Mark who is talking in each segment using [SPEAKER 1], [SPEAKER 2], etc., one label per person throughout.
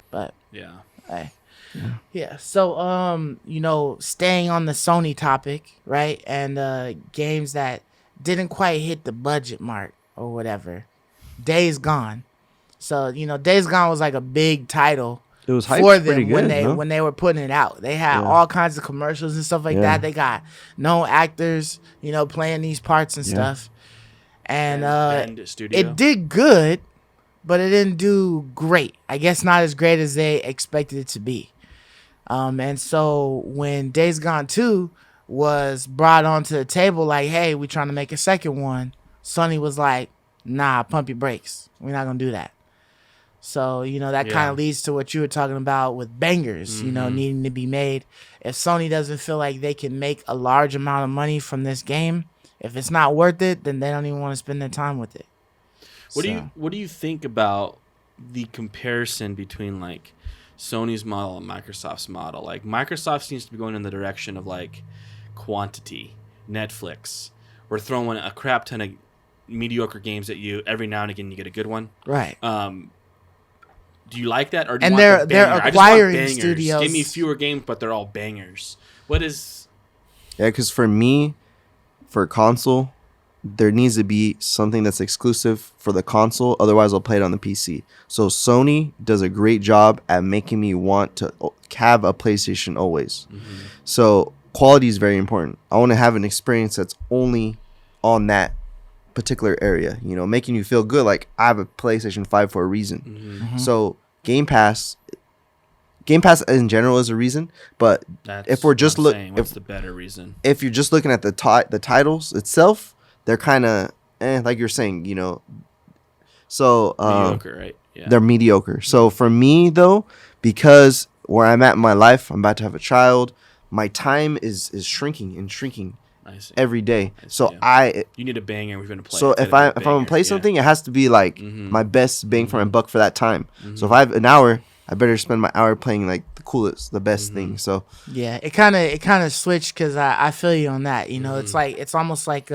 [SPEAKER 1] But
[SPEAKER 2] Yeah.
[SPEAKER 1] hey. Yeah. So staying on the Sony topic, right? And games that didn't quite hit the budget mark or whatever. Days Gone. So, Days Gone was like a big title
[SPEAKER 3] It was
[SPEAKER 1] for
[SPEAKER 3] hyped
[SPEAKER 1] them
[SPEAKER 3] pretty
[SPEAKER 1] when
[SPEAKER 3] good, no?
[SPEAKER 1] they were putting it out. They had all kinds of commercials and stuff like that. They got known actors, playing these parts and stuff. And it did good, but it didn't do great. I guess not as great as they expected it to be. And so when Days Gone 2 was brought onto the table, like, hey, we're trying to make a second one, Sony was like, nah, pump your brakes. We're not going to do that. So, that kind of leads to what you were talking about with bangers, needing to be made. If Sony doesn't feel like they can make a large amount of money from this game, if it's not worth it, then they don't even want to spend their time with it.
[SPEAKER 2] What do you think about the comparison between like Sony's model and Microsoft's model? Like Microsoft seems to be going in the direction of like quantity. Netflix, we're throwing a crap ton of mediocre games at you. Every now and again, you get a good one.
[SPEAKER 1] Right.
[SPEAKER 2] Do you like that, or do you
[SPEAKER 1] want they're acquiring studios?
[SPEAKER 2] Give me fewer games, but they're all bangers. What is?
[SPEAKER 3] Yeah, because for me, for console, there needs to be something that's exclusive for the console. Otherwise, I'll play it on the PC. So Sony does a great job at making me want to have a PlayStation always. Mm-hmm. So quality is very important. I want to have an experience that's only on that particular area, making you feel good. Like I have a PlayStation 5 for a reason. Mm-hmm. Mm-hmm. So Game Pass in general is a reason, but if we're just looking,
[SPEAKER 2] what's the better reason? If
[SPEAKER 3] you're just looking at the titles itself, they're kind of like you're saying, So
[SPEAKER 2] mediocre, right?
[SPEAKER 3] Yeah. They're mediocre. So for me though, because where I'm at in my life, I'm about to have a child. My time is shrinking and shrinking every day. So
[SPEAKER 2] you need a banger. We're gonna play.
[SPEAKER 3] So if I'm gonna play something, it has to be like my best bang for my buck for that time. Mm-hmm. So if I have an hour, I better spend my hour playing like the coolest, the best thing. So
[SPEAKER 1] yeah, it kind of switched because I feel you on that. It's almost like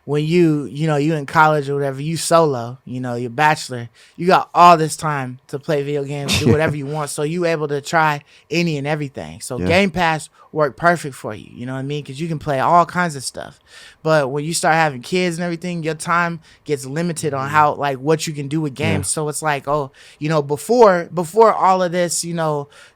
[SPEAKER 1] when you in college or whatever, you solo, you're bachelor, you got all this time to play video games, do whatever you want. So you able to try any and everything. So Game Pass worked perfect for you. You know what I mean? Because you can play all kinds of stuff. But when you start having kids and everything, your time gets limited on how, like, what you can do with games. So it's like, before all of this,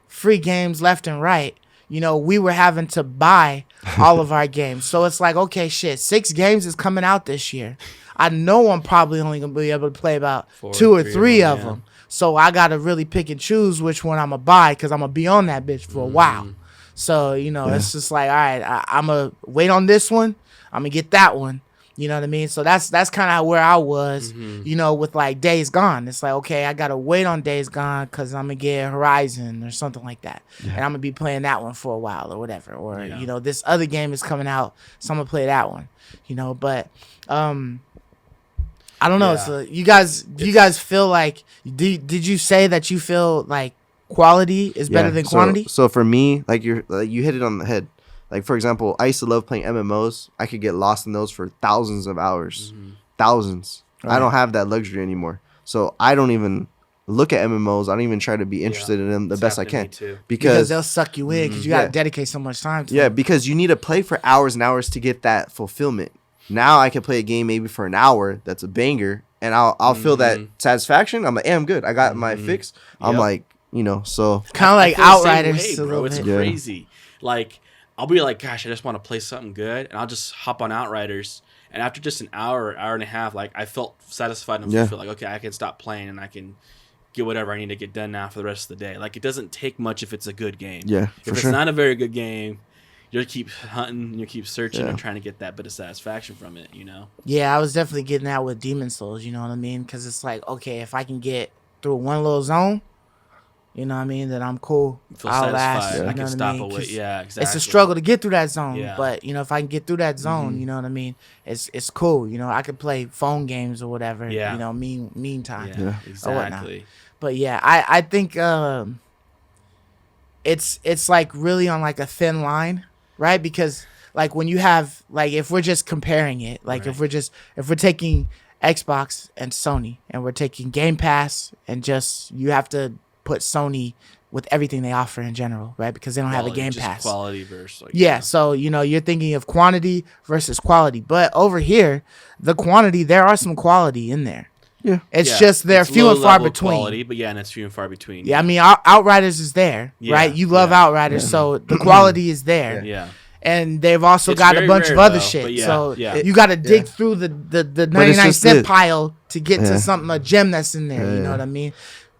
[SPEAKER 1] free games left and right, we were having to buy all of our games. So it's like, okay, shit, 6 games is coming out this year. I know I'm probably only going to be able to play about 2 or 3 of them. So I got to really pick and choose which one I'm going to buy because I'm going to be on that bitch for a while. So, it's just like, all right, I'm going to wait on this one. I'm going to get that one. You know what I mean? So that's kind of where I was, with like Days Gone. It's like, okay, I got to wait on Days Gone because I'm going to get Horizon or something like that. Yeah. And I'm going to be playing that one for a while or whatever. Or, this other game is coming out, so I'm going to play that one. But I don't know. So you guys feel like, did you say that you feel like quality is better than quantity?
[SPEAKER 3] So for me, like you hit it on the head. Like, for example, I used to love playing MMOs. I could get lost in those for thousands of hours. Mm-hmm. Thousands. Right. I don't have that luxury anymore. So I don't even look at MMOs. I don't even try to be interested in them the best I can.
[SPEAKER 1] Because they'll suck you in because you got to dedicate so much time to them.
[SPEAKER 3] Because you need to play for hours and hours to get that fulfillment. Now I can play a game maybe for an hour that's a banger, and I'll feel that satisfaction. I'm like, hey, I'm good. I got my fix. I'm like, so.
[SPEAKER 1] Kind of like Outriders.
[SPEAKER 2] Bro. It's crazy. Like, I'll be like, gosh, I just want to play something good, and I'll just hop on Outriders. And after just an hour or hour and a half, like, I felt satisfied and feel like, okay, I can stop playing and I can get whatever I need to get done now for the rest of the day. Like, it doesn't take much if it's a good game.
[SPEAKER 3] Yeah,
[SPEAKER 2] if it's not a very good game, you keep hunting, you keep searching and trying to get that bit of satisfaction from it,
[SPEAKER 1] Yeah, I was definitely getting that with Demon Souls, you know what I mean? Because it's like, okay, if I can get through one little zone, you know what I mean, then I'm cool.
[SPEAKER 2] Feel satisfied. I can stop away. Yeah, exactly.
[SPEAKER 1] It's a struggle to get through that zone, but if I can get through that zone, you know what I mean, it's cool. I could play phone games or whatever. Yeah. Meantime.
[SPEAKER 2] Yeah, exactly.
[SPEAKER 1] But yeah, I think it's like really on like a thin line, right? Because like when you have like if we're just comparing it, like
[SPEAKER 2] Right.
[SPEAKER 1] if we're taking Xbox and Sony and we're taking Game Pass and just you have to put Sony with everything they offer in general, right? Because they don't have a
[SPEAKER 2] Quality,
[SPEAKER 1] Game
[SPEAKER 2] just
[SPEAKER 1] Pass.
[SPEAKER 2] quality versus like
[SPEAKER 1] Yeah, so you're thinking of quantity versus quality, but over here, the quantity there are some quality in there.
[SPEAKER 3] Yeah.
[SPEAKER 1] It's
[SPEAKER 2] Yeah,
[SPEAKER 1] just they're
[SPEAKER 2] it's
[SPEAKER 1] few and far
[SPEAKER 2] low-level
[SPEAKER 1] between.
[SPEAKER 2] quality, but and it's few and far between.
[SPEAKER 1] Yeah, I mean Outriders is there,
[SPEAKER 2] Yeah,
[SPEAKER 1] right? You love
[SPEAKER 2] yeah,
[SPEAKER 1] Outriders, so the quality is there.
[SPEAKER 2] Yeah.
[SPEAKER 1] And they've also
[SPEAKER 2] It's
[SPEAKER 1] got a
[SPEAKER 2] very
[SPEAKER 1] bunch
[SPEAKER 2] rare,
[SPEAKER 1] of other
[SPEAKER 2] though,
[SPEAKER 1] shit.
[SPEAKER 2] but yeah,
[SPEAKER 1] so
[SPEAKER 2] yeah.
[SPEAKER 1] you got to dig
[SPEAKER 3] Yeah.
[SPEAKER 1] through the
[SPEAKER 3] it's
[SPEAKER 1] 99
[SPEAKER 3] just
[SPEAKER 1] cent
[SPEAKER 3] it.
[SPEAKER 1] pile to get
[SPEAKER 3] Yeah.
[SPEAKER 1] to something, a gem that's in there. You
[SPEAKER 3] Yeah.
[SPEAKER 1] know what I mean?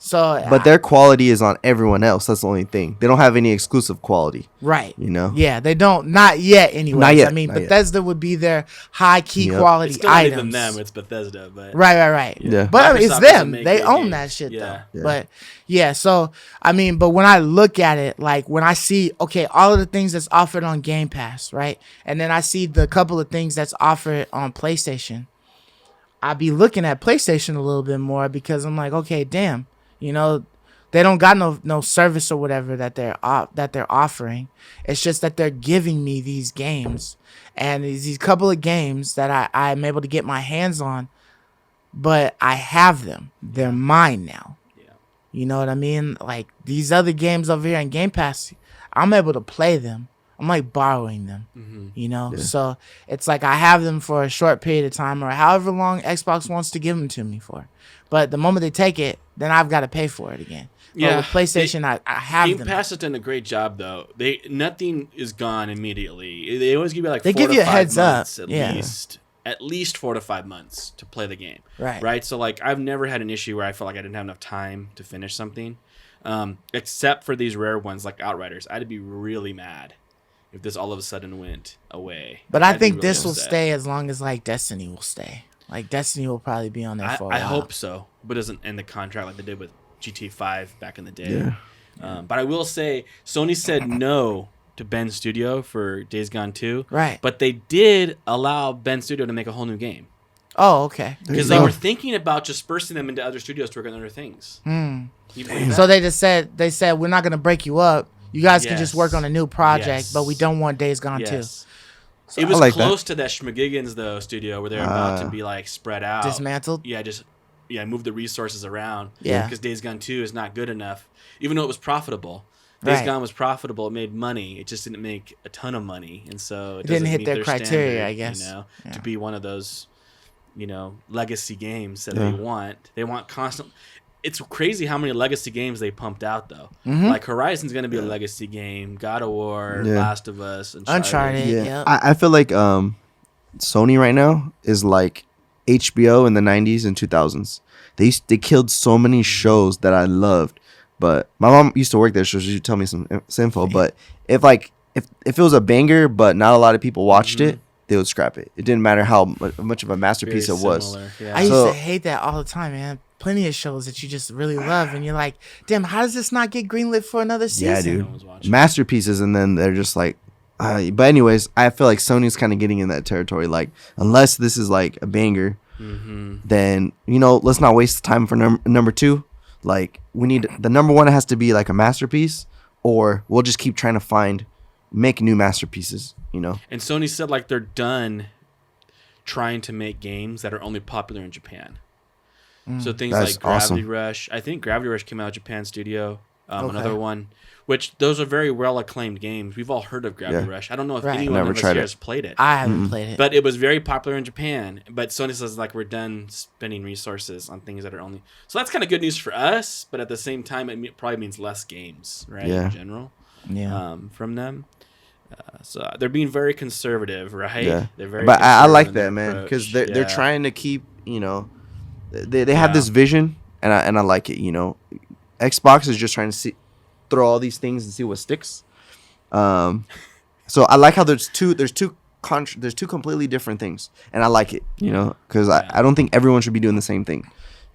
[SPEAKER 1] So,
[SPEAKER 3] But their quality is on everyone else. That's the only thing. They don't have any exclusive quality.
[SPEAKER 1] right.
[SPEAKER 3] You know?
[SPEAKER 1] Yeah, they don't. Not yet, anyways.
[SPEAKER 3] Not yet,
[SPEAKER 1] I mean,
[SPEAKER 3] not yet.
[SPEAKER 1] Bethesda would be their high key
[SPEAKER 3] Yep.
[SPEAKER 1] quality
[SPEAKER 2] It's still not
[SPEAKER 1] items.
[SPEAKER 2] even them, it's Bethesda, but
[SPEAKER 1] Right.
[SPEAKER 3] Yeah.
[SPEAKER 1] But I mean, it's
[SPEAKER 2] Microsoft
[SPEAKER 1] them.
[SPEAKER 2] doesn't make
[SPEAKER 1] They
[SPEAKER 2] good
[SPEAKER 1] own
[SPEAKER 2] games.
[SPEAKER 1] that shit,
[SPEAKER 2] Yeah.
[SPEAKER 1] though.
[SPEAKER 3] Yeah.
[SPEAKER 1] But yeah, so I mean, but when I look at it, like when I see, okay, all of the things that's offered on Game Pass, right, and then I see the couple of things that's offered on PlayStation, I be looking at PlayStation a little bit more because I'm like, okay, damn, you know, they don't got no service or whatever that they're offering. It's just that they're giving me these games, and these couple of games that I'm able to get my hands on, but I have them. They're mine now.
[SPEAKER 2] yeah.
[SPEAKER 1] You know what I mean? Like these other games over here in Game Pass, I'm able to play them. I'm like borrowing them.
[SPEAKER 2] Mm-hmm.
[SPEAKER 1] You know, so it's like I have them for a short period of time or however long Xbox wants to give them to me for. But the moment they take it, then I've got to pay for it again. But
[SPEAKER 2] Yeah.
[SPEAKER 1] with PlayStation, I have
[SPEAKER 2] Game
[SPEAKER 1] them.
[SPEAKER 2] Pass has done a great job though. Nothing is gone immediately. They always give you like
[SPEAKER 1] They
[SPEAKER 2] 4
[SPEAKER 1] give
[SPEAKER 2] to
[SPEAKER 1] you a
[SPEAKER 2] 5
[SPEAKER 1] heads up.
[SPEAKER 2] months
[SPEAKER 1] Yeah.
[SPEAKER 2] at least 4 to 5 months to play the game.
[SPEAKER 1] Right.
[SPEAKER 2] So like I've never had an issue where I felt like I didn't have enough time to finish something, except for these rare ones like Outriders. I'd be really mad if this all of a sudden went away.
[SPEAKER 1] But I
[SPEAKER 2] I'd be
[SPEAKER 1] think
[SPEAKER 2] really
[SPEAKER 1] this will
[SPEAKER 2] upset.
[SPEAKER 1] stay as long as like Destiny will stay. Like Destiny will probably be on there for a while.
[SPEAKER 2] I hope so, but it doesn't end the contract like they did with GTA 5 back in the day. But I will say, Sony said no to Ben's studio for Days Gone 2.
[SPEAKER 1] Right.
[SPEAKER 2] But they did allow Ben Studio to make a whole new game.
[SPEAKER 1] Oh, okay.
[SPEAKER 2] Because they were thinking about dispersing them into other studios to work on other things. You believe that?
[SPEAKER 1] So they said we're not gonna break you up. You guys can just work
[SPEAKER 2] Yes.
[SPEAKER 1] on a new project,
[SPEAKER 2] Yes.
[SPEAKER 1] but we don't want Days Gone
[SPEAKER 2] Yes.
[SPEAKER 1] too.
[SPEAKER 2] It was
[SPEAKER 3] like that.
[SPEAKER 2] close to that Schmigiggins, though, studio where they're about to be like spread out.
[SPEAKER 1] Dismantled.
[SPEAKER 2] Yeah, move the resources around.
[SPEAKER 1] Yeah.
[SPEAKER 2] Because Days Gone 2 is not good enough, even though it was profitable. Days
[SPEAKER 1] Right.
[SPEAKER 2] Gone was profitable. It made money. It just didn't make a ton of money, and so it
[SPEAKER 1] didn't
[SPEAKER 2] doesn't
[SPEAKER 1] hit
[SPEAKER 2] meet
[SPEAKER 1] their criteria,
[SPEAKER 2] standard,
[SPEAKER 1] I guess.
[SPEAKER 2] You know,
[SPEAKER 1] Yeah.
[SPEAKER 2] to be one of those, legacy games that
[SPEAKER 3] Yeah.
[SPEAKER 2] they want. They want constant. It's crazy how many legacy games they pumped out, though.
[SPEAKER 1] Mm-hmm.
[SPEAKER 2] Like Horizon's going to be a legacy game. God of War,
[SPEAKER 3] Yeah.
[SPEAKER 2] Last of Us,
[SPEAKER 1] Uncharted.
[SPEAKER 3] Yeah.
[SPEAKER 1] Yep.
[SPEAKER 3] I feel like Sony right now is like HBO in the 90s and 2000s. They killed so many shows that I loved. But my mom used to work there, so she would tell me some info. But if it was a banger, but not a lot of people watched it, they would scrap it. It didn't matter how much of a masterpiece it was.
[SPEAKER 2] Yeah.
[SPEAKER 1] I used
[SPEAKER 3] So-
[SPEAKER 1] to hate that all the time, man. Plenty of shows that you just really love, and you're like, damn, how does this not get greenlit for another season?
[SPEAKER 3] Yeah,
[SPEAKER 2] No
[SPEAKER 3] dude.
[SPEAKER 2] one's watching.
[SPEAKER 3] Masterpieces, and then they're just like. But anyways, I feel like Sony's kind of getting in that territory. Like, unless this is like a banger, then let's not waste time for number 2. Like, we need the number 1 has to be like a masterpiece, or we'll just keep trying to make new masterpieces.
[SPEAKER 2] And Sony said like they're done trying to make games that are only popular in Japan. So things
[SPEAKER 3] That's
[SPEAKER 2] like Gravity
[SPEAKER 3] awesome.
[SPEAKER 2] Rush. I think Gravity Rush came out of Japan Studio.
[SPEAKER 1] Okay.
[SPEAKER 2] Another one, which those are very well acclaimed games. We've all heard of Gravity
[SPEAKER 3] Yeah.
[SPEAKER 2] Rush. I don't know if
[SPEAKER 1] Right.
[SPEAKER 2] anyone
[SPEAKER 3] Never
[SPEAKER 2] of us
[SPEAKER 3] tried
[SPEAKER 2] here
[SPEAKER 3] it.
[SPEAKER 2] has played it.
[SPEAKER 1] I haven't played it.
[SPEAKER 2] But it was very popular in Japan. But Sony says like we're done spending resources on things that are only. So that's kind of good news for us. But at the same time, probably means less games, right?
[SPEAKER 3] Yeah.
[SPEAKER 2] In general,
[SPEAKER 1] yeah.
[SPEAKER 2] from them. So they're being very conservative, right?
[SPEAKER 3] Yeah,
[SPEAKER 2] They're very.
[SPEAKER 3] but I
[SPEAKER 2] conservative
[SPEAKER 3] like
[SPEAKER 2] in their
[SPEAKER 3] that, man, because
[SPEAKER 2] approach.
[SPEAKER 3] they're
[SPEAKER 2] Yeah.
[SPEAKER 3] trying to keep they have this vision, and I like it. Xbox is just trying to throw all these things and see what sticks. So I like how there's two completely different things, and I like it, because I don't think everyone should be doing the same thing.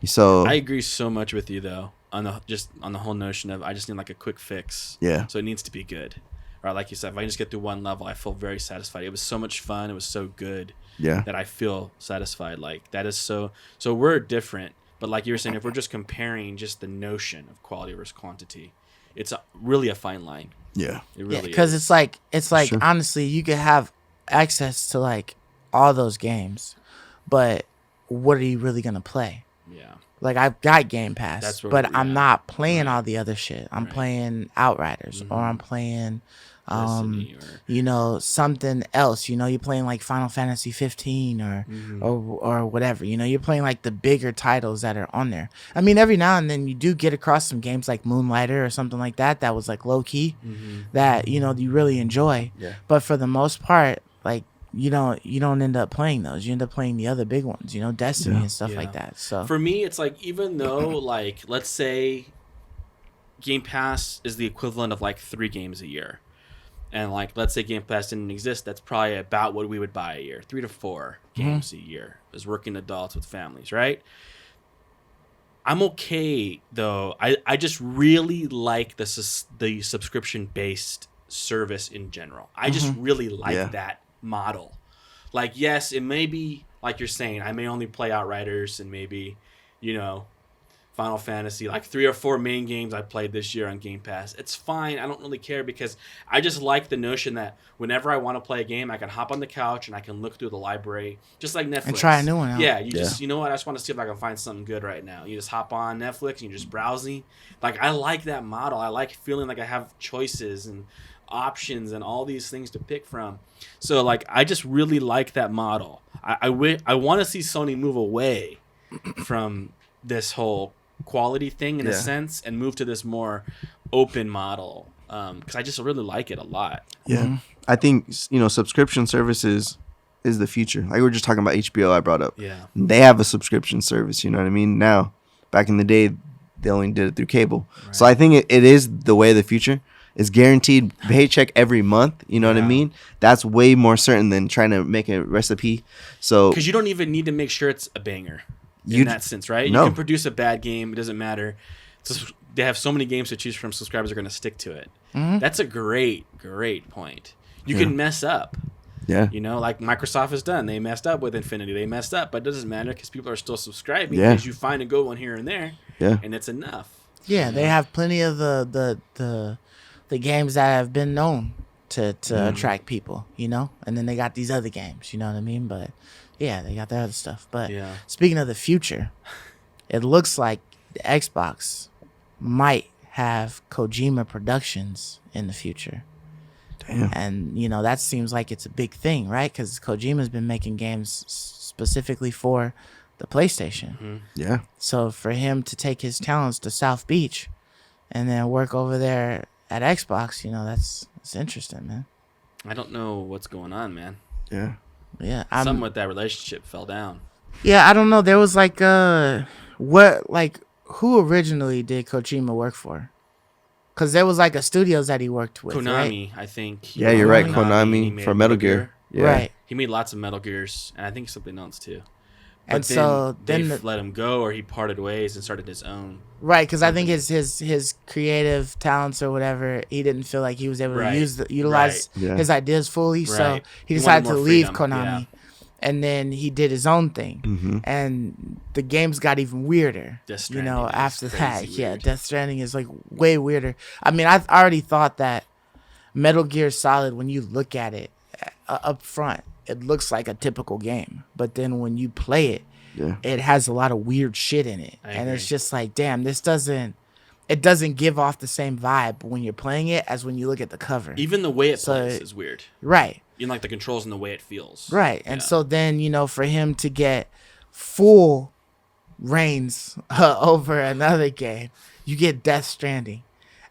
[SPEAKER 3] So
[SPEAKER 2] I agree so much with you though on the whole notion of I just need like a quick fix.
[SPEAKER 3] Yeah.
[SPEAKER 2] So it needs to be good. Or like you said, if I can just get through one level, I feel very satisfied. It was so much fun. It was so good.
[SPEAKER 3] Yeah.
[SPEAKER 2] That I feel satisfied. Like that is so we're different. But like you were saying, if we're just comparing just the notion of quality versus quantity, it's really a fine line.
[SPEAKER 3] Yeah.
[SPEAKER 2] It really
[SPEAKER 1] Because
[SPEAKER 2] is.
[SPEAKER 1] it's like
[SPEAKER 3] Sure.
[SPEAKER 1] honestly, you could have access to like all those games, but what are you really gonna play?
[SPEAKER 2] Yeah.
[SPEAKER 1] Like I've got Game Pass,
[SPEAKER 2] That's where-
[SPEAKER 1] but I'm
[SPEAKER 2] yeah.
[SPEAKER 1] not playing
[SPEAKER 2] Right.
[SPEAKER 1] all the other shit. I'm
[SPEAKER 2] Right.
[SPEAKER 1] playing Outriders, or I'm playing,
[SPEAKER 2] Destiny or
[SPEAKER 1] you know, something else. You know, you're playing like Final Fantasy 15 or whatever. You know, you're playing like the bigger titles that are on there. I mean, every now and then you do get across some games like Moonlighter or something like that was like low key that you know you really enjoy.
[SPEAKER 3] Yeah.
[SPEAKER 1] But for the most part, like you don't end up playing those. You end up playing the other big ones. You know, Destiny and stuff like that. So
[SPEAKER 2] for me, it's like, even though, like, let's say Game Pass is the equivalent of like 3 games a year, and like, let's say Game Pass didn't exist, that's probably about what we would buy a year, 3 to 4 games a year as working adults with families, right? I'm okay though. I just really like the subscription based service in general. I just really like that model. Like, yes, it may be like you're saying, I may only play Outriders and maybe, you know, Final Fantasy, like 3 or 4 main games I played this year on Game Pass. It's fine. I don't really care, because I just like the notion that whenever I want to play a game, I can hop on the couch and I can look through the library, just like Netflix.
[SPEAKER 1] and try a new one out.
[SPEAKER 2] Yeah, just, you know what? I just want to see if I can find something good right now. You just hop on Netflix and you're just browsing. Like, I like that model. I like feeling like I have choices and options and all these things to pick from. So, like, I just really like that model. I want to see Sony move away from this whole quality thing in a sense and move to this more open model, because I just really like it a lot.
[SPEAKER 3] I think, you know, subscription services is the future. Like we were just talking about HBO, I brought up. They have a subscription service, you know what I mean? Now, back in the day, they only did it through cable. So I think it is the way of the future. It's guaranteed paycheck every month, you know what I mean? That's way more certain than trying to make a recipe. So
[SPEAKER 2] because you don't even need to make sure it's a banger in that sense, right?
[SPEAKER 3] No.
[SPEAKER 2] You can produce a bad game, it doesn't matter. They have so many games to choose from, subscribers are going to stick to it. That's a great point. You can mess up.
[SPEAKER 3] Yeah.
[SPEAKER 2] You know, like Microsoft has done. They messed up with Infinity. They messed up, but it doesn't matter because people are still subscribing, because you find a good one here and there, and it's enough.
[SPEAKER 1] Yeah, they have plenty of the games that have been known to attract people, you know? And then they got these other games, you know what I mean? But yeah, they got their other stuff. But speaking of the future, it looks like the Xbox might have Kojima Productions in the future.
[SPEAKER 3] Damn.
[SPEAKER 1] And, you know, that seems like it's a big thing, right? Because Kojima's been making games specifically for the PlayStation.
[SPEAKER 3] Yeah.
[SPEAKER 1] So for him to take his talents to South Beach and then work over there at Xbox, you know, that's interesting, man.
[SPEAKER 2] I don't know what's going on, man.
[SPEAKER 3] Yeah.
[SPEAKER 1] Yeah.
[SPEAKER 2] Something with that relationship fell down.
[SPEAKER 1] Yeah, I don't know. There was like who originally did Kojima work for? Because there was like a studios that he worked with,
[SPEAKER 2] Konami,
[SPEAKER 1] right?
[SPEAKER 2] I think.
[SPEAKER 3] Yeah, you're right.
[SPEAKER 2] He
[SPEAKER 3] Konami
[SPEAKER 2] made
[SPEAKER 3] for Metal Gear. Yeah.
[SPEAKER 1] Right.
[SPEAKER 2] He made lots of Metal Gears, and I think something else too. But
[SPEAKER 1] And
[SPEAKER 2] then
[SPEAKER 1] so
[SPEAKER 2] they
[SPEAKER 1] then
[SPEAKER 2] let him go, or he parted ways and started his own.
[SPEAKER 1] Right, because I think his creative talents or whatever, he didn't feel like he was able to utilize his ideas fully, so he decided to leave Konami, and then he did his own thing, and the games got even weirder. You know, after that, Death Stranding is like way weirder. I mean, I already thought that Metal Gear Solid, when you look at it up front, it looks like a typical game, but then when you play it, it has a lot of weird shit in it, and it's just like, damn, it doesn't give off the same vibe when you're playing it as when you look at the cover.
[SPEAKER 2] Even the way it plays is weird,
[SPEAKER 1] right?
[SPEAKER 2] Even like the controls and the way it feels,
[SPEAKER 1] right? And so then, you know, for him to get full reigns over another game, you get Death Stranding,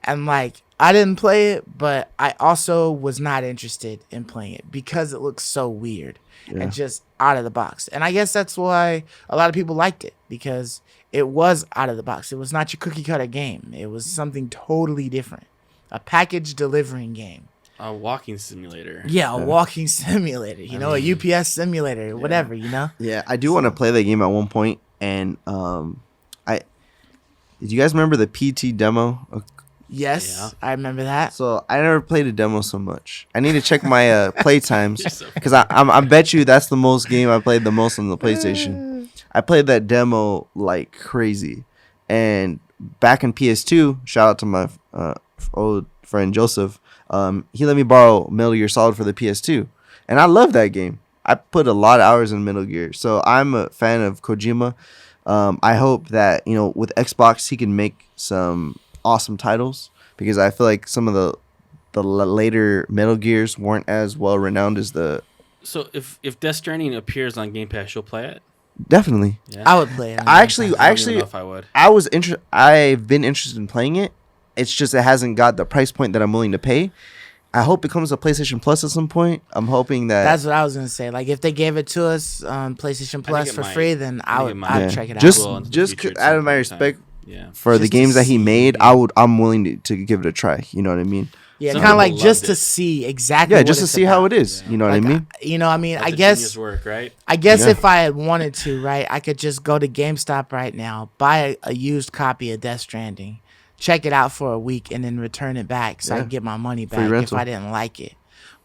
[SPEAKER 1] and like, I didn't play it, but I also was not interested in playing it because it looks so weird and just out of the box. And I guess that's why a lot of people liked it, because it was out of the box. It was not your cookie cutter game. It was something totally different. A package delivering game.
[SPEAKER 2] A walking simulator.
[SPEAKER 1] Yeah, a walking simulator. You know, a UPS simulator, whatever, you know?
[SPEAKER 3] Yeah, I do want to play that game at one point, and did you guys remember the PT demo?
[SPEAKER 1] Yes, I remember that.
[SPEAKER 3] So I never played a demo so much. I need to check my play times, because I bet you that's the most game I played the most on the PlayStation. I played that demo like crazy, and back in PS2, shout out to my old friend Joseph. He let me borrow Metal Gear Solid for the PS2, and I love that game. I put a lot of hours in Metal Gear, so I'm a fan of Kojima. I hope that with Xbox he can make some awesome titles because I feel like some of the later Metal Gears weren't as well renowned as the.
[SPEAKER 2] So if Death Stranding appears on Game Pass, you'll play it.
[SPEAKER 3] Definitely.
[SPEAKER 2] Yeah.
[SPEAKER 1] I would play it.
[SPEAKER 3] I actually,
[SPEAKER 2] I don't even know if I would.
[SPEAKER 3] I've been interested in playing it. It's just it hasn't got the price point that I'm willing to pay. I hope it comes to PlayStation Plus at some point. I'm hoping that.
[SPEAKER 1] That's what I was gonna say. Like if they gave it to us on PlayStation Plus for free, then I'd check it out.
[SPEAKER 3] Just out of my respect for the games that he made, I'm willing to give it a try. You know what I mean?
[SPEAKER 1] Yeah, kind of like just to see exactly.
[SPEAKER 3] Yeah, just to see how it is. Yeah. You know what I mean?
[SPEAKER 1] I guess.
[SPEAKER 2] Work, right?
[SPEAKER 1] I guess if I had wanted to, right, I could just go to GameStop right now, buy a used copy of Death Stranding, check it out for a week, and then return it back so I can get my money back if I didn't like it.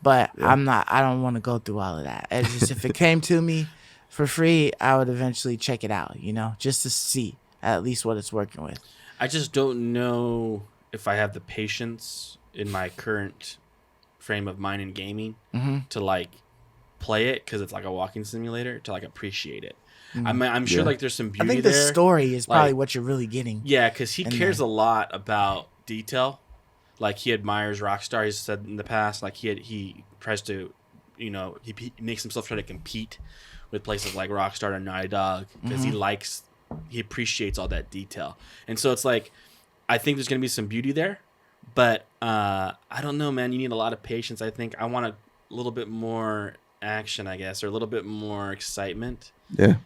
[SPEAKER 1] But I don't want to go through all of that. It's just if it came to me for free, I would eventually check it out. Just to see at least what it's working with.
[SPEAKER 2] I just don't know if I have the patience in my current frame of mind in gaming to like play it because it's like a walking simulator to like appreciate it. I'm sure like there's some beauty there.
[SPEAKER 1] I think the story is probably what you're really getting.
[SPEAKER 2] Yeah, because he cares a lot about detail. Like he admires Rockstar. He's said in the past, like he tries to, he makes himself try to compete with places like Rockstar and Naughty Dog because he appreciates all that detail. And so it's like, I think there's gonna be some beauty there. But I don't know, man. You need a lot of patience. I think I want a little bit more action, I guess, or a little bit more excitement.
[SPEAKER 3] Yeah.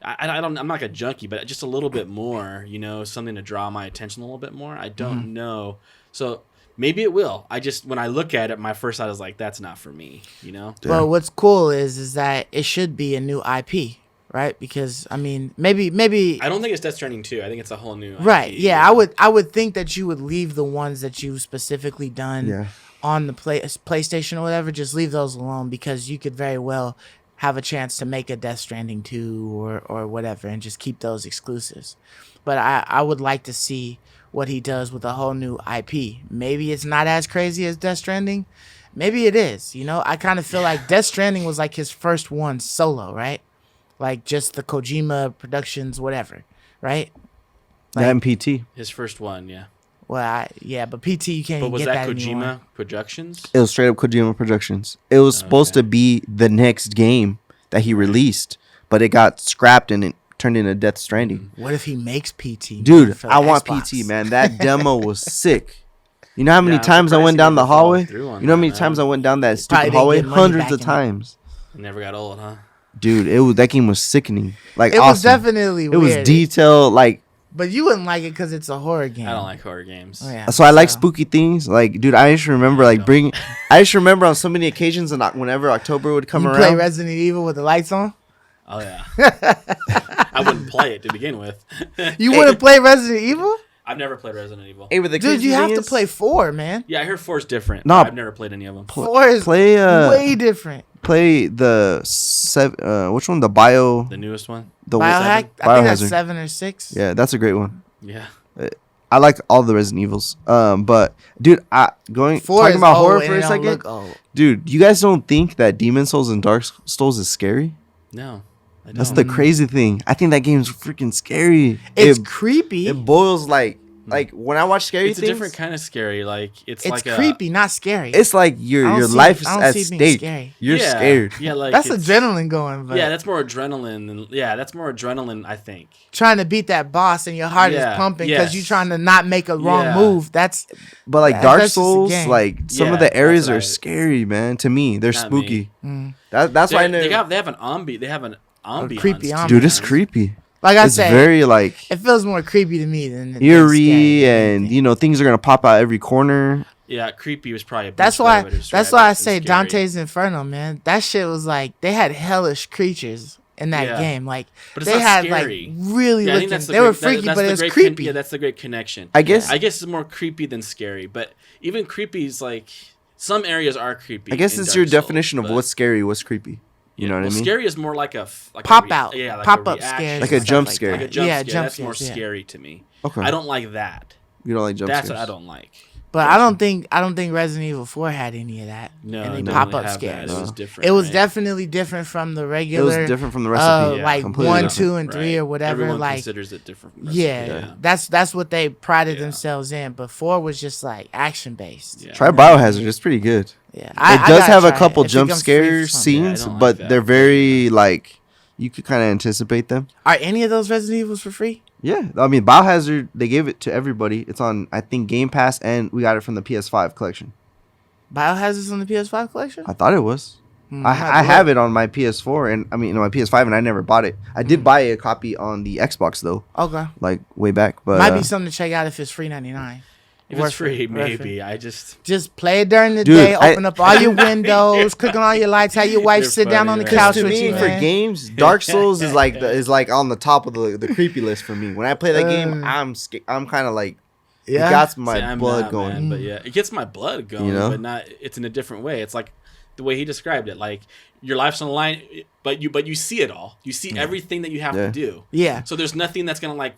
[SPEAKER 2] I'm not like a junkie, but just a little bit more. Something to draw my attention a little bit more. I don't know. So maybe it will. When I look at it, my first thought is like, that's not for me.
[SPEAKER 3] Yeah.
[SPEAKER 1] Well, what's cool is that it should be a new IP. Right, because maybe
[SPEAKER 2] I don't think it's Death Stranding 2. I think it's a whole new.
[SPEAKER 1] Right,
[SPEAKER 2] IP.
[SPEAKER 1] yeah, I would think that you would leave the ones that you've specifically done on the PlayStation or whatever. Just leave those alone because you could very well have a chance to make a Death Stranding 2 or whatever, and just keep those exclusives. But I would like to see what he does with a whole new IP. Maybe it's not as crazy as Death Stranding. Maybe it is. I kind of feel like Death Stranding was like his first one solo, right? Like just the Kojima Productions, whatever, right?
[SPEAKER 3] Like, MPT.
[SPEAKER 2] His first one, yeah.
[SPEAKER 1] Well, but PT you can't. But
[SPEAKER 2] was
[SPEAKER 1] get
[SPEAKER 2] that Kojima
[SPEAKER 1] anymore.
[SPEAKER 2] Productions?
[SPEAKER 3] It was straight up Kojima Productions. It was supposed to be the next game that he released, but it got scrapped and it turned into Death Stranding.
[SPEAKER 1] What if he makes PT?
[SPEAKER 3] Dude, I want PT, man. That demo was sick. You know how many times I went down the hallway? You know how many times I went down that stupid hallway? Hundreds of times.
[SPEAKER 2] It never got old, huh?
[SPEAKER 3] Dude, that game was sickening. Like,
[SPEAKER 1] it was definitely weird.
[SPEAKER 3] It was detailed, like.
[SPEAKER 1] But you wouldn't like it because it's a horror game.
[SPEAKER 2] I don't like horror games.
[SPEAKER 1] Oh, yeah.
[SPEAKER 3] So I like spooky things. Like, dude, I just remember I just remember on so many occasions and whenever October would come around.
[SPEAKER 1] You play Resident Evil with the lights on?
[SPEAKER 2] Oh yeah. I wouldn't play it to begin with.
[SPEAKER 1] You wouldn't play Resident Evil?
[SPEAKER 2] I've never played Resident Evil.
[SPEAKER 3] Hey, but
[SPEAKER 1] dude, you have to play 4, man.
[SPEAKER 2] Yeah, I heard 4 is different.
[SPEAKER 3] No,
[SPEAKER 2] I've never played any of them.
[SPEAKER 1] 4 is way different.
[SPEAKER 3] Play the which one? The
[SPEAKER 2] newest one.
[SPEAKER 1] The Biohack. I think that's 7 or 6.
[SPEAKER 3] Yeah, that's a great one.
[SPEAKER 2] Yeah.
[SPEAKER 3] I like all the Resident Evils. But dude, talking about horror for a second. Dude, you guys don't think that Demon Souls and Dark Souls is scary?
[SPEAKER 2] No.
[SPEAKER 3] That's the crazy thing. I think that game's freaking scary.
[SPEAKER 1] It's creepy.
[SPEAKER 3] It boils like when I watch scary things.
[SPEAKER 2] It's a different kind of scary. Like it's like
[SPEAKER 1] creepy, not scary.
[SPEAKER 3] It's like your life is at stake. You're scared.
[SPEAKER 2] Yeah, like
[SPEAKER 1] that's adrenaline going. But
[SPEAKER 2] that's more adrenaline. That's more adrenaline. I think
[SPEAKER 1] trying to beat that boss and your heart is pumping because you're trying to not make a wrong move. But
[SPEAKER 3] like Dark Souls, like some of the areas are scary, man. To me, they're spooky. That's why
[SPEAKER 2] they have an ambiance. They have an ambiance.
[SPEAKER 1] Creepy ambiance.
[SPEAKER 3] Dude, it's creepy.
[SPEAKER 1] Like I said,
[SPEAKER 3] very like
[SPEAKER 1] it feels more creepy to me than
[SPEAKER 3] eerie, and things are gonna pop out every corner.
[SPEAKER 2] Yeah, creepy was probably.
[SPEAKER 1] That's why I say Dante's Inferno, man. That shit was like they had hellish creatures in that game. Like they had
[SPEAKER 2] scary.
[SPEAKER 1] Like really looking. They were freaky, but it was creepy.
[SPEAKER 2] Yeah, that's the great connection.
[SPEAKER 3] I guess
[SPEAKER 2] it's more creepy than scary, but even creepy is like some areas are creepy.
[SPEAKER 3] I guess it's your definition of what's scary, what's creepy. You know what I mean?
[SPEAKER 2] Scary is more like a
[SPEAKER 1] pop out,
[SPEAKER 2] like
[SPEAKER 1] pop up scare,
[SPEAKER 3] like a jump scare.
[SPEAKER 2] Like a jump scare. That's more scary to me.
[SPEAKER 3] Okay,
[SPEAKER 2] I don't like that.
[SPEAKER 3] You don't like jump scares?
[SPEAKER 2] That's what I don't like.
[SPEAKER 1] But I don't think Resident Evil 4 had any of that.
[SPEAKER 2] No,
[SPEAKER 1] any
[SPEAKER 2] it didn't
[SPEAKER 1] pop
[SPEAKER 2] really
[SPEAKER 1] up
[SPEAKER 2] have
[SPEAKER 1] scares.
[SPEAKER 2] that. It was different.
[SPEAKER 1] It was
[SPEAKER 2] right?
[SPEAKER 1] definitely different from the
[SPEAKER 3] It
[SPEAKER 1] regular.
[SPEAKER 3] was different from the recipe.
[SPEAKER 2] Yeah.
[SPEAKER 1] Like
[SPEAKER 3] Completely
[SPEAKER 1] 1,
[SPEAKER 3] different.
[SPEAKER 1] 2, and 3 or whatever.
[SPEAKER 2] Everyone
[SPEAKER 1] like
[SPEAKER 2] considers it different. From
[SPEAKER 1] yeah, that's what they prided themselves in. But 4 was just like action based.
[SPEAKER 2] Yeah.
[SPEAKER 3] Try Biohazard. It's pretty good.
[SPEAKER 1] Yeah,
[SPEAKER 3] It does have a
[SPEAKER 1] try
[SPEAKER 3] couple
[SPEAKER 1] it. If it
[SPEAKER 3] jump
[SPEAKER 1] comes free
[SPEAKER 3] scare
[SPEAKER 1] for something.
[SPEAKER 2] Yeah, I
[SPEAKER 3] scenes,
[SPEAKER 2] don't like
[SPEAKER 3] but
[SPEAKER 2] that.
[SPEAKER 3] they're very like you could kind of anticipate them.
[SPEAKER 1] Are any of those Resident Evils for free?
[SPEAKER 3] Yeah, I mean Biohazard. They gave it to everybody. It's on I think Game Pass, and we got it from the PS5 collection.
[SPEAKER 1] Biohazard's on the PS5 collection?
[SPEAKER 3] I thought it was.
[SPEAKER 1] Hmm,
[SPEAKER 3] I have it on my PS4 and I mean on my PS5, and I never bought it. I did buy a copy on the Xbox though,
[SPEAKER 1] Okay.
[SPEAKER 3] like way back. But
[SPEAKER 1] Might be something to check out if it's free 99.
[SPEAKER 2] If it's free, maybe. I just
[SPEAKER 1] Just play it during the
[SPEAKER 3] Dude,
[SPEAKER 1] day. Open up all your windows, click on all your lights. Have your wife
[SPEAKER 2] You're
[SPEAKER 1] sit down
[SPEAKER 2] funny,
[SPEAKER 1] on the
[SPEAKER 2] man.
[SPEAKER 1] couch
[SPEAKER 3] to
[SPEAKER 1] with
[SPEAKER 3] me
[SPEAKER 1] you,
[SPEAKER 3] for
[SPEAKER 1] man.
[SPEAKER 3] games, Dark Souls is like on the top of the creepy list for me. When I play that game, I'm kind of like it got my
[SPEAKER 2] I'm
[SPEAKER 3] blood
[SPEAKER 2] not,
[SPEAKER 3] going.
[SPEAKER 2] man, but yeah, it gets my blood going,
[SPEAKER 3] You know?
[SPEAKER 2] but not. It's in a different way. It's like the way he described it. Like your life's on the line, but you see it all. You see everything that you have to do.
[SPEAKER 1] Yeah.
[SPEAKER 2] So there's nothing that's gonna like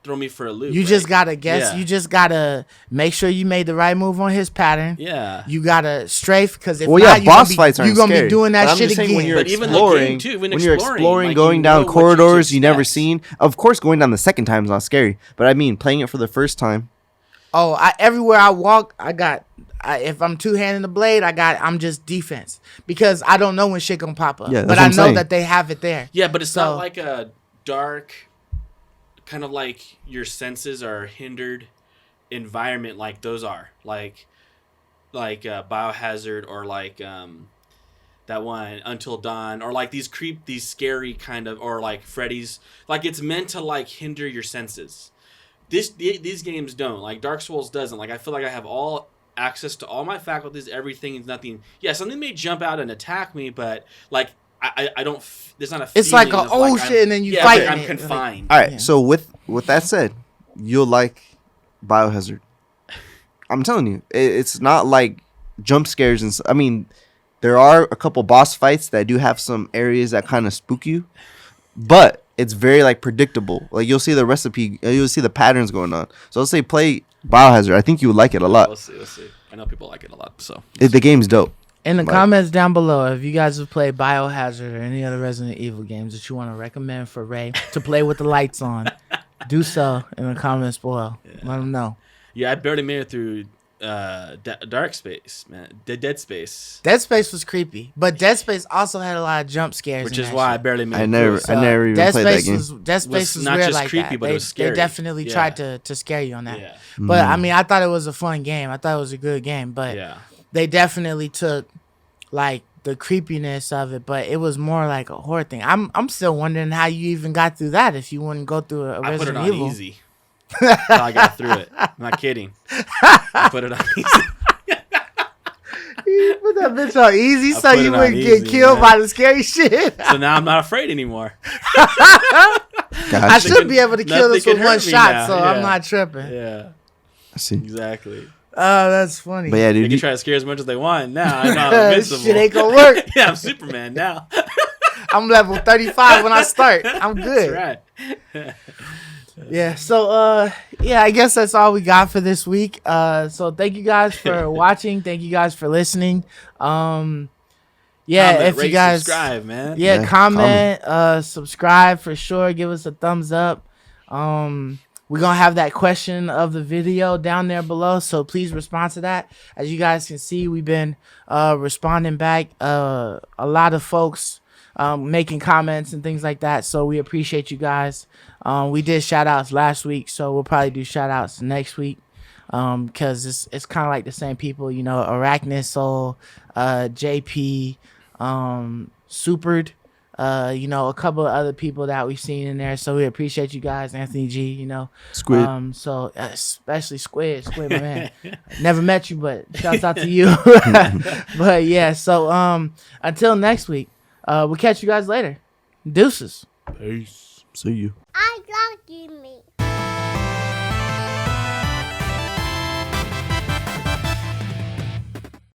[SPEAKER 2] throw me for a loop.
[SPEAKER 1] You
[SPEAKER 2] right?
[SPEAKER 1] just gotta guess.
[SPEAKER 2] Yeah.
[SPEAKER 1] You just gotta make sure you made the right move on his pattern.
[SPEAKER 2] Yeah.
[SPEAKER 1] You gotta strafe because if
[SPEAKER 3] Well,
[SPEAKER 1] not,
[SPEAKER 3] yeah, boss fights
[SPEAKER 1] you're
[SPEAKER 3] aren't
[SPEAKER 1] gonna
[SPEAKER 3] scary.
[SPEAKER 1] be doing
[SPEAKER 3] But
[SPEAKER 1] that
[SPEAKER 3] I'm
[SPEAKER 1] shit
[SPEAKER 3] just saying
[SPEAKER 1] again.
[SPEAKER 3] when you're
[SPEAKER 2] But even the
[SPEAKER 3] exploring,
[SPEAKER 2] game, too,
[SPEAKER 3] when you're exploring,
[SPEAKER 2] like,
[SPEAKER 3] going
[SPEAKER 2] you
[SPEAKER 3] down
[SPEAKER 2] know what you
[SPEAKER 3] corridors you never
[SPEAKER 2] expect.
[SPEAKER 3] seen. Of course, going down the second time is not scary, but I mean playing it for the first time.
[SPEAKER 1] Oh, everywhere I walk, if I'm two-handing the blade, I'm just defense because I don't know when shit gonna pop up.
[SPEAKER 3] Yeah, that's
[SPEAKER 1] but
[SPEAKER 3] what
[SPEAKER 1] I
[SPEAKER 3] I'm
[SPEAKER 1] know
[SPEAKER 3] saying.
[SPEAKER 1] that they have it there.
[SPEAKER 2] Yeah, but it's
[SPEAKER 1] So-
[SPEAKER 2] not like a dark, kind of like your senses are hindered environment like those are. Like Biohazard or like that one Until Dawn or like these scary kind of, or like Freddy's. Like it's meant to like hinder your senses. These games don't. Like Dark Souls doesn't. Like I feel like I have all access to all my faculties, everything is nothing. Yeah, something may jump out and attack me, but like I don't. There's not a.
[SPEAKER 1] It's like
[SPEAKER 2] feeling
[SPEAKER 1] a
[SPEAKER 2] of, like,
[SPEAKER 1] shit,
[SPEAKER 2] I'm-
[SPEAKER 1] and then you
[SPEAKER 2] yeah,
[SPEAKER 1] fight.
[SPEAKER 2] like I'm confined.
[SPEAKER 3] All right,
[SPEAKER 1] Yeah.
[SPEAKER 3] so with that said, you'll like Biohazard. I'm telling you, it's not like jump scares and. I mean, there are a couple boss fights that do have some areas that kind of spook you, but it's very like predictable. Like you'll see the recipe, you'll see the patterns going on. So let's say play Biohazard. I think you would like it a lot.
[SPEAKER 2] We'll see. I know people like it a lot. So
[SPEAKER 3] The game's dope.
[SPEAKER 1] In the
[SPEAKER 3] Like-
[SPEAKER 1] comments down below, if you guys have played Biohazard or any other Resident Evil games that you want to recommend for Ray to play with the lights on, do so in the comments below. Let him know.
[SPEAKER 2] yeah, I barely made it through Dark Space, man. Dead Space,
[SPEAKER 1] Dead Space was creepy, but Dead Space also had a lot of jump scares.
[SPEAKER 2] which
[SPEAKER 1] in
[SPEAKER 2] is
[SPEAKER 1] that
[SPEAKER 2] why I
[SPEAKER 1] shit.
[SPEAKER 2] barely made
[SPEAKER 3] I
[SPEAKER 2] it
[SPEAKER 3] never
[SPEAKER 2] through.
[SPEAKER 3] even
[SPEAKER 1] Dead
[SPEAKER 3] played that
[SPEAKER 1] Space
[SPEAKER 3] game.
[SPEAKER 1] was
[SPEAKER 2] not
[SPEAKER 1] weird
[SPEAKER 2] just
[SPEAKER 1] like
[SPEAKER 2] creepy,
[SPEAKER 1] that.
[SPEAKER 2] but it
[SPEAKER 1] They,
[SPEAKER 2] was scary.
[SPEAKER 1] they definitely
[SPEAKER 2] Yeah.
[SPEAKER 1] tried to scare you on that.
[SPEAKER 2] Yeah,
[SPEAKER 1] But I mean, I thought it was a fun game. I thought it was a good game, but
[SPEAKER 2] yeah.
[SPEAKER 1] they definitely took like the creepiness of it, but it was more like a horror thing. I'm still wondering how you even got through that if you wouldn't go through a
[SPEAKER 2] I put it
[SPEAKER 1] Resident
[SPEAKER 2] on
[SPEAKER 1] Evil.
[SPEAKER 2] easy. That's how I got through it. I'm not kidding. I put it on easy.
[SPEAKER 1] You put that bitch on easy
[SPEAKER 2] I
[SPEAKER 1] so
[SPEAKER 2] put
[SPEAKER 1] you
[SPEAKER 2] it on
[SPEAKER 1] wouldn't
[SPEAKER 2] easy,
[SPEAKER 1] get killed
[SPEAKER 2] man.
[SPEAKER 1] by the scary shit.
[SPEAKER 2] So now I'm not afraid anymore.
[SPEAKER 1] I
[SPEAKER 3] Gotcha.
[SPEAKER 1] should be able to kill
[SPEAKER 2] nothing
[SPEAKER 1] this
[SPEAKER 2] can
[SPEAKER 1] with one
[SPEAKER 2] hurt me
[SPEAKER 1] shot,
[SPEAKER 2] now,
[SPEAKER 1] so
[SPEAKER 2] yeah.
[SPEAKER 1] I'm not tripping.
[SPEAKER 2] Yeah,
[SPEAKER 3] I see.
[SPEAKER 2] exactly.
[SPEAKER 1] Oh, that's funny.
[SPEAKER 3] But yeah,
[SPEAKER 2] They
[SPEAKER 3] dude.
[SPEAKER 2] can try to scare as much as they want. Now I'm not invincible.
[SPEAKER 1] Shit ain't gonna work.
[SPEAKER 2] Yeah, I'm Superman now.
[SPEAKER 1] I'm level 35 when I start. I'm good.
[SPEAKER 2] That's right.
[SPEAKER 1] Yeah, so yeah, I guess that's all we got for this week. So thank you guys for watching. Thank you guys for listening. Yeah,
[SPEAKER 2] Comment,
[SPEAKER 1] if you
[SPEAKER 2] rate,
[SPEAKER 1] guys
[SPEAKER 2] subscribe, man.
[SPEAKER 1] Yeah,
[SPEAKER 3] Yeah,
[SPEAKER 1] comment, subscribe for sure. Give us a thumbs up. We're gonna have that question of the video down there below, so please respond to that. As you guys can see, we've been responding back. A lot of folks making comments and things like that, so we appreciate you guys. We did shout outs last week, so we'll probably do shout outs next week. Because it's kind of like the same people, you know, Arachnid Soul, JP, Supered, you know, a couple of other people that we've seen in there. So we appreciate you guys, Anthony G, you know.
[SPEAKER 3] Squid.
[SPEAKER 1] So especially Squid, my man. Never met you, but shouts out to you. But yeah, so until next week, we'll catch you guys later. Deuces.
[SPEAKER 2] Peace.
[SPEAKER 3] See you.
[SPEAKER 4] I love you, me.